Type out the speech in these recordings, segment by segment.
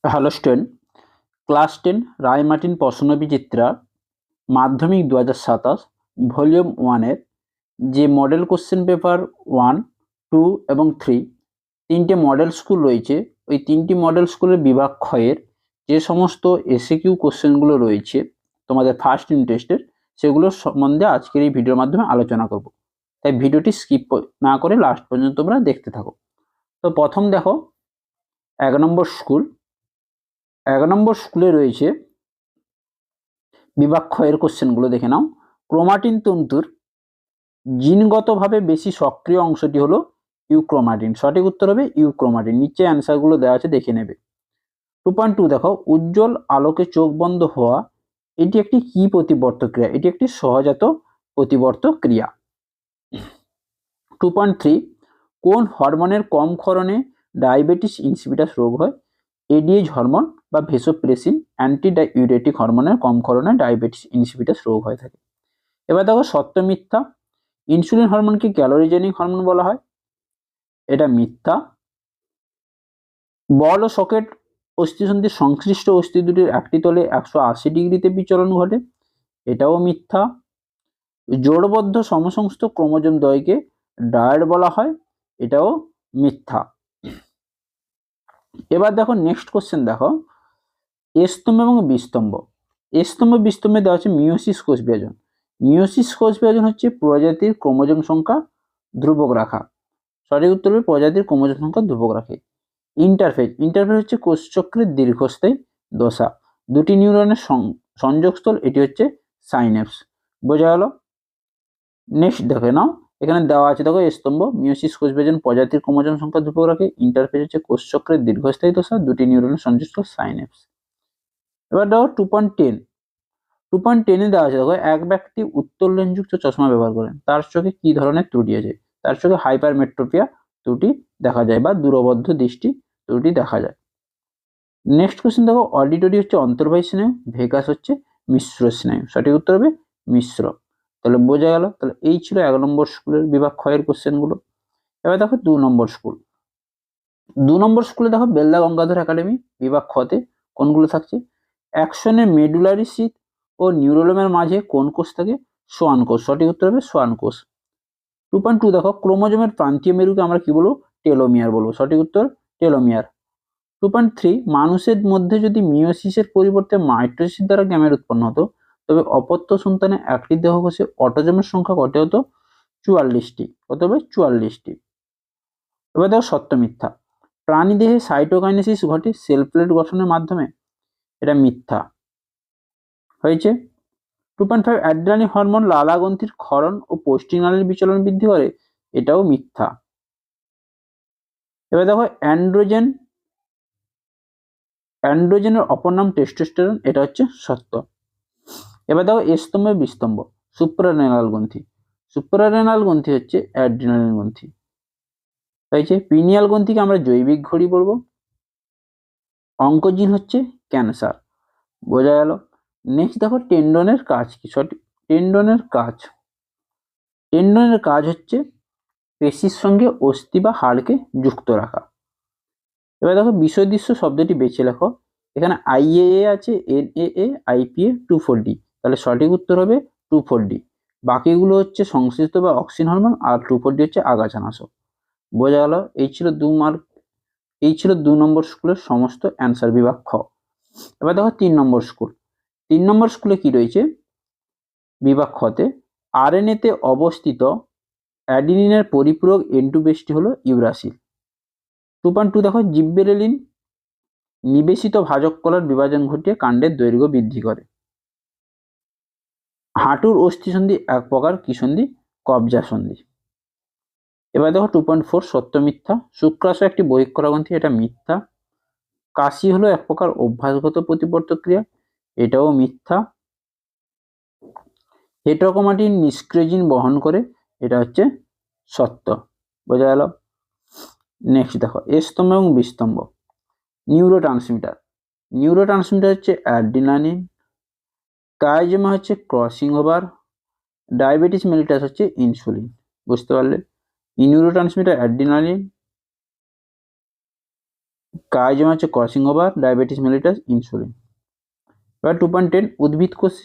Hello student, class 10 Ray Martin প্রশ্নবিচিত্রা মাধ্যমিক 2027 volume 1-এর যে model question paper 1, 2 এবং 3 তিনটে মডেল স্কুল রয়েছে। ওই তিনটি মডেল স্কুলের বিভাগ ক্ষয়ের যে সমস্ত এসএকিউ কোশ্চেনগুলো রয়েছে তোমাদের ফার্স্ট ইন্টারেস্টের, সেগুলোর সম্বন্ধে আজকের এই ভিডিওর মাধ্যমে আলোচনা করব। তাই ভিডিওটি স্কিপ না করে লাস্ট পর্যন্ত তোমরা দেখতে থাকো। তো প্রথম দেখো 1 নম্বর স্কুলে রয়েছে বিভাগ ক্ষয়ের কোশ্চেনগুলো দেখে নাও। ক্রোমাটিন তন্তুর জিনগতভাবে বেশি সক্রিয় অংশটি হলো ইউক্রোমাটিন। সঠিক উত্তর হবে ইউক্রোমাটিন। নিচে অ্যান্সারগুলো দেওয়া আছে, দেখে নেবে। 2.2 দেখো, উজ্জ্বল আলোকে চোখ বন্ধ হওয়া এটি একটি কি প্রতিবর্ত ক্রিয়া? এটি একটি সহজাত প্রতিবর্ত ক্রিয়া। 2.3 কোন হরমোনের কম ক্ষরণে ডায়াবেটিস ইনসিপিটাস রোগ হয়? এডিএইচ হরমোন বা ভেসোপ্রেসিন অ্যান্টি ডাইউরেটিক হরমোনের কম ক্ষরণে ডায়াবেটিস ইনসিপিটাস রোগ হয়ে থাকে। এবার দেখো সত্য মিথ্যা। ইনসুলিন হরমোনকে ক্যালোরিজেনিক হরমোন বলা হয়, এটা মিথ্যা। বল ও সকেট অস্থিসন্ধির সংশ্লিষ্ট অস্থি দুটির একটি তলে 180 ডিগ্রিতে বিচলন ঘটে, এটাও মিথ্যা। জোড়বদ্ধ সমসংস্থ ক্রোমোজোম দ্বয়কে ডায়াড বলা হয়, এটাও মিথ্যা। এবার দেখো নেক্সট কোশ্চেন দেখো, স্তম্ভ এবং বিস্তম্ভ। স্তম্ভ বিস্তম্ভে দেওয়া আছে মিওসিস কোষ বিভাজন। মিওসিস কোষ বিভাজন হচ্ছে প্রজাতির ক্রোমোজোম সংখ্যা ধ্রুবক রাখা। সঠিক উত্তর হবে প্রজাতির ক্রোমোজোম সংখ্যা ধ্রুবক রাখে। ইন্টারফেজ হচ্ছে কোষচক্রের দীর্ঘস্থায়ী দশা। দুটি নিউরনের সংযোগস্থল, এটি হচ্ছে সাইন্যাপস। বোঝা গেল? নেক্সট দেখে নাও, এখানে দেওয়া আছে দেখো স্তম্ভ মিওসিস কোষ বিভাজন প্রজাতির ক্রোমোজোম সংখ্যা ধ্রুবক রাখে। ইন্টারফেজ হচ্ছে কোষচক্রের দীর্ঘস্থায়ী দশা, দুটি নিউরনের সংযোগস্থল সাইন্যাপস। এবার দেখো 2.10 দেওয়া আছে দেখো, এক ব্যক্তি উত্তর লেন্সযুক্ত চশমা ব্যবহার করেন, তার চোখে কি ধরনের ত্রুটি আছে? তার চোখে হাইপারমেট্রোপিয়া ত্রুটি দেখা যায় বা দূরবদ্ধ দৃষ্টি ত্রুটি দেখা যায়। নেক্সট কোশ্চেন দেখো, অডিটরি হচ্ছে অন্তর্বাহী স্নায়ু, ভেগাস হচ্ছে মিশ্র স্নায়ু। সঠিক উত্তর হবে মিশ্র। তাহলে বোঝা গেল। তাহলে এই ছিল 1 নম্বর স্কুলের বিভাগ ক্ষয়ের কোশ্চেনগুলো। এবার দেখো 2 নম্বর স্কুল। 2 নম্বর স্কুলে দেখো বেলদা গঙ্গাধর একাডেমি বিভাগ ক্ষতে কোনগুলো থাকছে? অ্যাকশনের মেডুলারি শীথ ও নিউরোলোমের মাঝে কোন কোষ থাকে? সোয়ান কোষ। সঠিক উত্তর হবে সোয়ান কোষ। 2.2 দেখো, ক্রোমোজোমের প্রান্তীয় মেরুকে আমরা কি বলবো? টেলোমিয়ার বলবো। সঠিক উত্তর টেলোমিয়ার। 2.3 মানুষের মধ্যে যদি মিওসিসের পরিবর্তে মাইটোসিস দ্বারা গ্যামেট উৎপন্ন হতো, তবে অপত্য সন্তানে একটি দেহকোষে অটোজোমের সংখ্যা কত হতো? 44টি। কত হবে? 44টি। এবার দেখো সত্য মিথ্যা। প্রাণীদেহে সাইটোকাইনেসিস ঘটে সেল প্লেট গঠনের মাধ্যমে, এটা মিথ্যা হয়েছে। 2.5 অ্যাড্রিনালিন হরমোন লালা গ্রন্থির ক্ষরণ ও পৌষ্টিনালীর বিচলন বৃদ্ধি করে, এটাও মিথ্যা। এবার দেখো অ্যান্ড্রোজেনের অপর নাম টেস্টোস্টেরন, এটা হচ্ছে সত্য। এবার দেখো স্তম্ভ বিস্তম্ভ। সুপ্রারেনাল গ্রন্থি হচ্ছে অ্যাড্রিনালিন গ্রন্থি হয়েছে। পিনিয়াল গ্রন্থিকে আমরা জৈবিক ঘড়ি বলবো। অঙ্কোজিন হচ্ছে ক্যান্সার। বোঝা গেল? নেক্সট দেখো টেন্ডনের কাজ কি? সঠিক টেন্ডনের কাজ হচ্ছে পেশির সঙ্গে অস্থি বা হাড়কে যুক্ত রাখা। এবার দেখো বিষদৃশ্য শব্দটি বেছে লেখো। এখানে আইএএ আছে, এনএএ, আইপিএ, 2,4-D। তাহলে সঠিক উত্তর হবে 2,4-D। বাকিগুলো হচ্ছে সংশ্লিষ্ট বা অক্সিন হরমোন, আর 2,4-D হচ্ছে আগাছানাশক। বোঝা গেল? এই ছিল 2 নম্বর স্কুলের সমস্ত অ্যান্সার বিভাগ খ। এবার দেখো 3 নম্বর স্কুল। 3 নম্বর স্কুলে কি রয়েছে? বিভাগ খতে আরএনএতে অবস্থিত অ্যাডিনিনের পরিপূরক N2 বেসটি হলো ইউরাসিল। 2.2 দেখো, জিব্বেরেলিন নিবেশিত ভাজক কলার বিভাজন ঘটিয়ে কাণ্ডের দৈর্ঘ্য বৃদ্ধি করে। হাঁটুর অস্থিসন্ধি এক প্রকার কি সন্ধি? কবজা সন্ধি। এবার দেখো 2.4 সত্য মিথ্যা। শুক্রাশয় একটি বহিঃকরা গ্রন্থি, এটা মিথ্যা। কাশি হলো এক প্রকার অভ্যাসগত প্রতিবর্তক ক্রিয়া, এটাও মিথ্যা। হেটারোক্রোমাটিন নিষ্ক্রিয় জিন বহন করে, এটা হচ্ছে সত্য। বোঝা গেল? নেক্সট দেখো স্তম্ভ এবং বিস্তম্ভ। নিউরোট্রান্সমিটার হচ্ছে অ্যাড্রিনালিন। কাইজেমা হচ্ছে ক্রসিং ওভার। ডায়াবেটিস মেলিটাস হচ্ছে ইনসুলিন। বুঝতে পারলে? নিউরোট্রান্সমিটার অ্যাড্রিনালিন, কাজ হচ্ছে crossing over, diabetes mellitus, insulin. এবার 2.10 উদ্ভিদ কোষ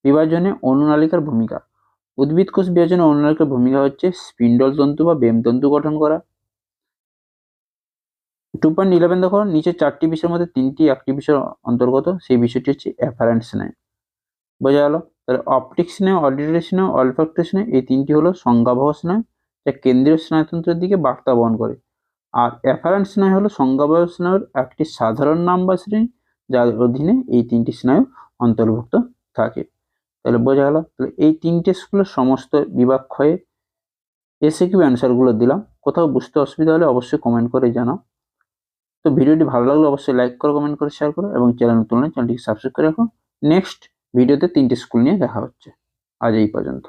বিভাজনে অনুনালিকার ভূমিকা। উদ্ভিদ কোষ বিভাজনে অনুনালিকার ভূমিকা হচ্ছে স্পিন্ডল তন্তু বা বেম তন্তু গঠন করা। 2.11 দেখো, নিচে 4টি বিষয়ের মধ্যে 3টি একটি বিষয়ের অন্তর্গত, সেই বিষয়টি হচ্ছে অ্যাফারেন্ট স্নায়ু। বোঝা গেল? তাহলে অপটিক স্নায়ু, অডিটরি স্নায়ু, অলফ্যাক্টরি স্নায়ু, এই তিনটি হলো সংজ্ঞাবহ স্নায়ু, যা কেন্দ্রীয় স্নায়ুতন্ত্রের দিকে বার্তা বহন করে। আর অ্যাফারেন্ট স্নায়ু হলো সংজ্ঞাবহ স্নায়ুর একটি সাধারণ নাম বা শ্রেণী, যার অধীনে এই 3টি স্নায়ু অন্তর্ভুক্ত থাকে। তাহলে বোঝা গেল? তাহলে এই 3টে স্কুলের সমস্ত বিভাগ ক্ষয়ে এসএকিউ অ্যান্সারগুলো দিলাম। কোথাও বুঝতে অসুবিধা হলে অবশ্যই কমেন্ট করে জানাও। তো ভিডিওটি ভালো লাগলে অবশ্যই লাইক করো, কমেন্ট করে শেয়ার করো, এবং চ্যানেল নতুন হলে চ্যানেলটিকে সাবস্ক্রাইব করে রাখো। নেক্সট ভিডিওতে 3টে স্কুল নিয়ে দেখা হচ্ছে। আজ এই পর্যন্ত।